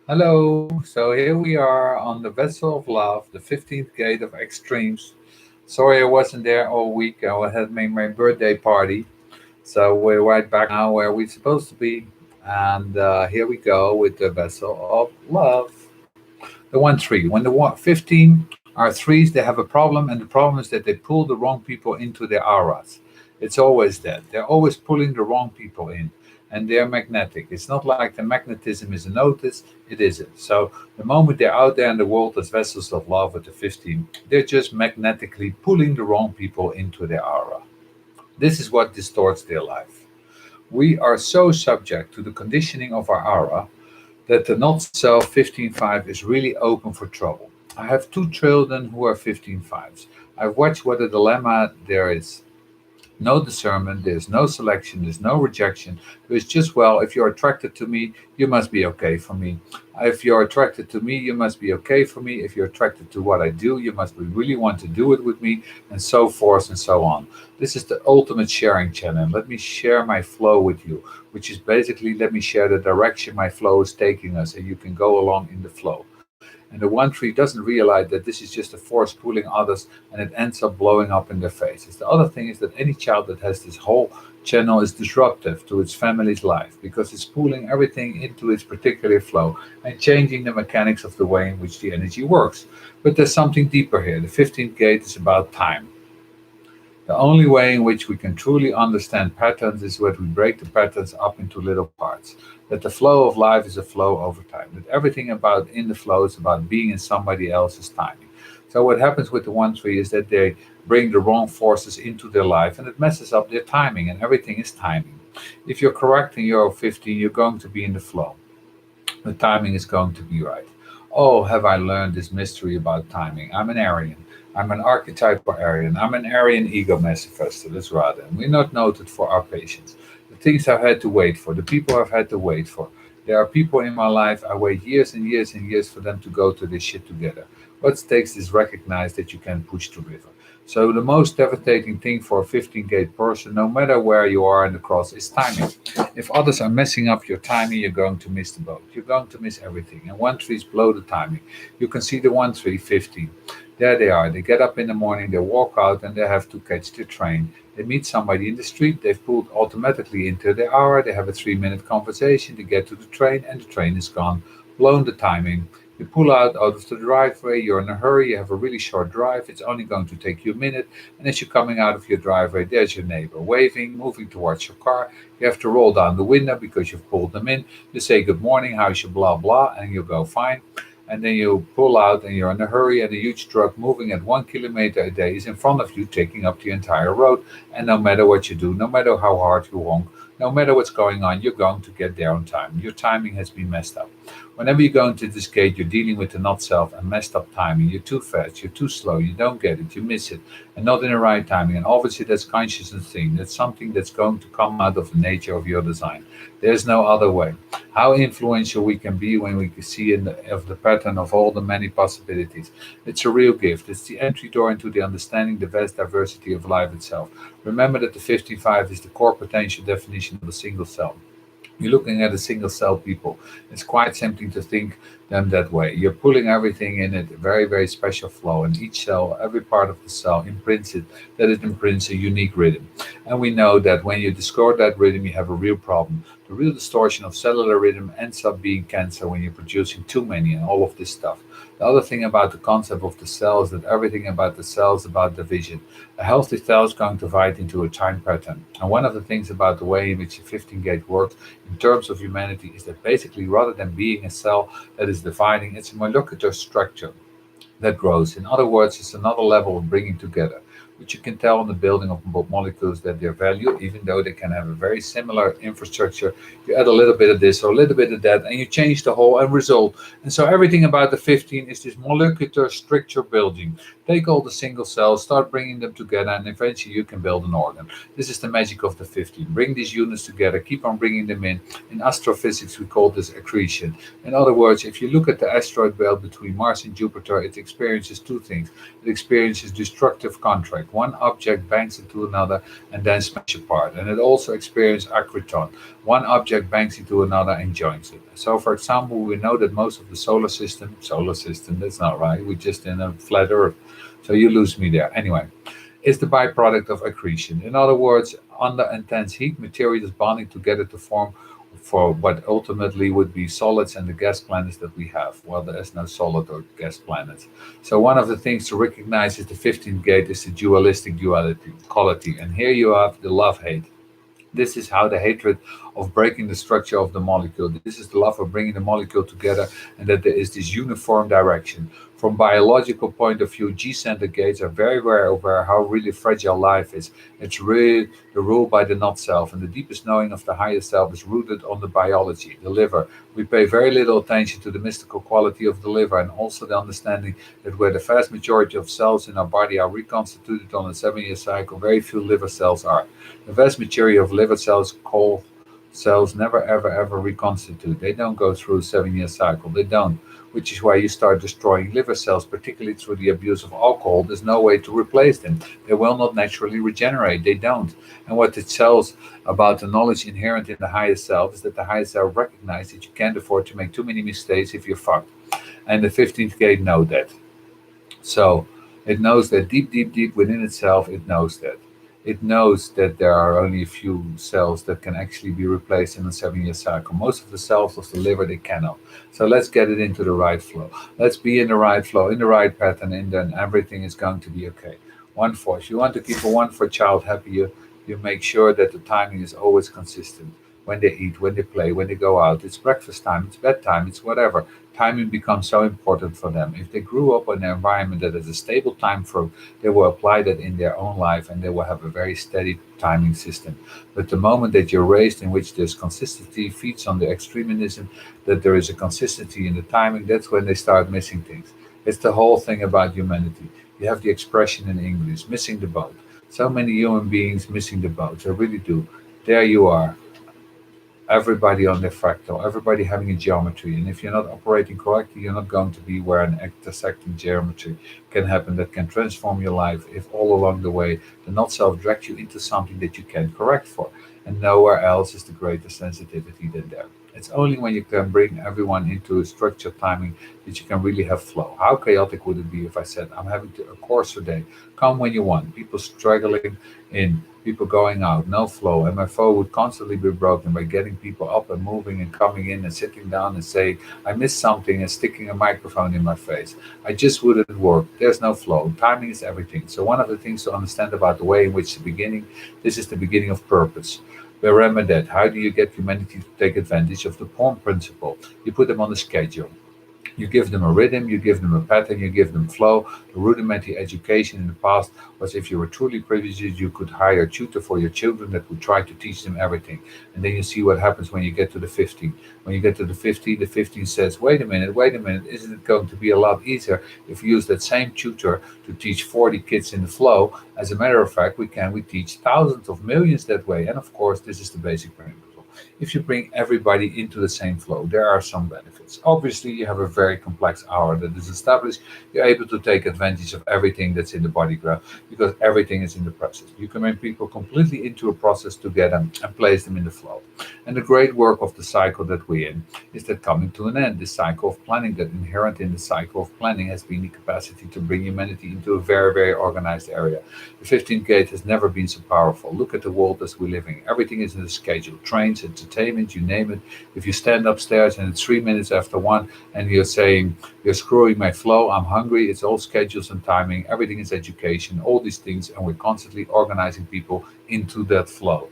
Hello, so here we are on the Vessel of Love, the 15th gate of extremes. Sorry I wasn't there all week. I had made my birthday party. So we're right back now where we're supposed to be. And here we go with the Vessel of Love. The 1 3. When the 15 are threes, they have a problem, and the problem is that they pull the wrong people into their auras. It's always that. They're always pulling the wrong people in, and they're magnetic. It's not like the magnetism is a notice, it isn't. So the moment they're out there in the world as vessels of love with the 15, they're just magnetically pulling the wrong people into their aura. This is what distorts their life. We are so subject to the conditioning of our aura that the not self 15.5 is really open for trouble. I have two children who are 15.5s. I've watched what a dilemma there is. No discernment, there's no selection, there's no rejection. There's just, well, if you're attracted to me, you must be okay for me. If you're attracted to me, you must be okay for me. If you're attracted to what I do, you must really want to do it with me, and so forth and so on. This is the ultimate sharing channel. Let me share my flow with you, which is basically let me share the direction my flow is taking us, and you can go along in the flow. And the 1 3 doesn't realize that this is just a force pulling others and it ends up blowing up in their faces. The other thing is that any child that has this whole channel is disruptive to its family's life because it's pulling everything into its particular flow and changing the mechanics of the way in which the energy works. But there's something deeper here. The 15th gate is about time. The only way in which we can truly understand patterns is when we break the patterns up into little parts. That the flow of life is a flow over time. That everything about in the flow is about being in somebody else's timing. So what happens with the 1 3 is that they bring the wrong forces into their life and it messes up their timing, and everything is timing. If you're correct and you're 15, you're going to be in the flow. The timing is going to be right. Oh, have I learned this mystery about timing? I'm an Aryan. I'm an archetypal Aryan. I'm an Aryan ego manifestor, that's rather. And we're not noted for our patience. The things I've had to wait for, the people I've had to wait for. There are people in my life I wait years and years and years for them to go to this shit together. What it takes is recognize that you can push the river. So the most devastating thing for a 15 gate person, no matter where you are in the cross, is timing. If others are messing up your timing, you're going to miss the boat. You're going to miss everything. And 1 3s blow the timing. You can see the 1 3 15. There they are. They get up in the morning, they walk out, and they have to catch the train. They meet somebody in the street, they've pulled automatically into their hour, they have a 3 minute conversation, they get to the train, and the train is gone. Blown the timing. You pull out of the driveway, you're in a hurry, you have a really short drive, it's only going to take you a minute, and as you're coming out of your driveway, there's your neighbor waving, moving towards your car. You have to roll down the window because you've pulled them in. You say good morning, how's your blah blah, and you go fine. And then you pull out and you're in a hurry, and a huge truck moving at 1 kilometer a day is in front of you, taking up the entire road. And no matter what you do, no matter how hard you honk, no matter what's going on, you're going to get there on time. Your timing has been messed up. Whenever you go into this gate, you're dealing with the not self and messed up timing. You're too fast, you're too slow, you don't get it, you miss it, and not in the right timing. And obviously, that's consciousness thing. That's something that's going to come out of the nature of your design. There's no other way. How influential we can be when we can see of the pattern of all the many possibilities. It's a real gift. It's the entry door into the understanding the vast diversity of life itself. Remember that the 55 is the core potential definition of a single cell. You're looking at a single cell people. It's quite tempting to think them that way. You're pulling everything in it, a very, very special flow. And each cell, every part of the cell imprints it, that it imprints a unique rhythm. And we know that when you discord that rhythm, you have a real problem. The real distortion of cellular rhythm ends up being cancer when you're producing too many and all of this stuff. The other thing about the concept of the cell is that everything about the cell is about division. A healthy cell is going to divide into a time pattern. And one of the things about the way in which the 15 gate works in terms of humanity is that basically, rather than being a cell that is dividing, it's a molecular structure that grows. In other words, it's another level of bringing together, which you can tell in the building of molecules that their value, even though they can have a very similar infrastructure, you add a little bit of this or a little bit of that, and you change the whole end result. And so everything about the 15 is this molecular structure building. Take all the single cells, start bringing them together, and eventually you can build an organ. This is the magic of the 15. Bring these units together, keep on bringing them in. In astrophysics, we call this accretion. In other words, if you look at the asteroid belt between Mars and Jupiter, it experiences two things. It experiences destructive contracts. object. One object bangs into another and then smash apart. And it also experiences accreton. One object bangs into another and joins it. So, for example, we know that most of the solar system, that's not right. We're just in a flat Earth. So you lose me there. Anyway, is the byproduct of accretion. In other words, under intense heat, materials bonding together to form for what ultimately would be solids and the gas planets that we have. Well, there is no solid or gas planets. So one of the things to recognize is the 15th gate is the dualistic duality quality. And here you have the love-hate. This is how the hatred of breaking the structure of the molecule. This is the love of bringing the molecule together, and that there is this uniform direction. From biological point of view, G-center gates are very, very aware how really fragile life is. It's really the rule by the not self, and the deepest knowing of the higher self is rooted on the biology, the liver. We pay very little attention to the mystical quality of the liver, and also the understanding that where the vast majority of cells in our body are reconstituted on a 7-year cycle, very few liver cells are. The vast majority of liver cells, called cells, never ever ever reconstitute. They don't go through a 7-year cycle. They don't. Which is why you start destroying liver cells, particularly through the abuse of alcohol. There's no way to replace them. They will not naturally regenerate. They don't. And what it tells about the knowledge inherent in the higher self is that the higher self recognizes that you can't afford to make too many mistakes if you're fucked. And the 15th gate knows that. So it knows that deep, deep, deep within itself, it knows that. It knows that there are only a few cells that can actually be replaced in a 7-year cycle. Most of the cells of the liver, they cannot. So let's get it into the right flow. Let's be in the right flow, in the right pattern, and then everything is going to be okay. One force. You want to keep a 1-4 child happy, you make sure that the timing is always consistent. When they eat, when they play, when they go out. It's breakfast time, it's bedtime, it's whatever. Timing becomes so important for them. If they grew up in an environment that is a stable time flow, they will apply that in their own life and they will have a very steady timing system. But the moment that you're raised in which there's consistency, feeds on the extremism, that there is a consistency in the timing, that's when they start missing things. It's the whole thing about humanity. You have the expression in English, missing the boat. So many human beings missing the boat. I really do. There you are. Everybody on their fractal, everybody having a geometry. And if you're not operating correctly, you're not going to be where an intersecting geometry can happen that can transform your life if all along the way the not self drags you into something that you can correct for. And nowhere else is the greater sensitivity than there. It's only when you can bring everyone into a structured timing that you can really have flow. How chaotic would it be if I said, I'm having a course today, come when you want, people struggling in, people going out, no flow, and my flow would constantly be broken by getting people up and moving and coming in and sitting down and saying, I missed something and sticking a microphone in my face. I just wouldn't work. There's no flow. Timing is everything. So one of the things to understand about the way in which this is the beginning of purpose. Remember that. How do you get humanity to take advantage of the pawn principle? You put them on a schedule. You give them a rhythm, you give them a pattern, you give them flow. The rudimentary education in the past was if you were truly privileged, you could hire a tutor for your children that would try to teach them everything. And then you see what happens when you get to the 15. When you get to the 15 says, wait a minute, isn't it going to be a lot easier if we use that same tutor to teach 40 kids in the flow? As a matter of fact, we teach thousands of millions that way. And of course, this is the basic principle. If you bring everybody into the same flow, there are some benefits. Obviously, you have a very complex hour that is established. You're able to take advantage of everything that's in the body graph because everything is in the process. You can bring people completely into a process together and place them in the flow. And the great work of the cycle that we're in is that coming to an end. The cycle of planning, that inherent in the cycle of planning has been the capacity to bring humanity into a very, very organized area. The 15th gate has never been so powerful. Look at the world as we're living. Everything is in a schedule. Trains, entertainment, you name it. If you stand upstairs and it's 3 minutes after 1 and you're saying, you're screwing my flow, I'm hungry, it's all schedules and timing, everything is education, all these things, and we're constantly organizing people into that flow.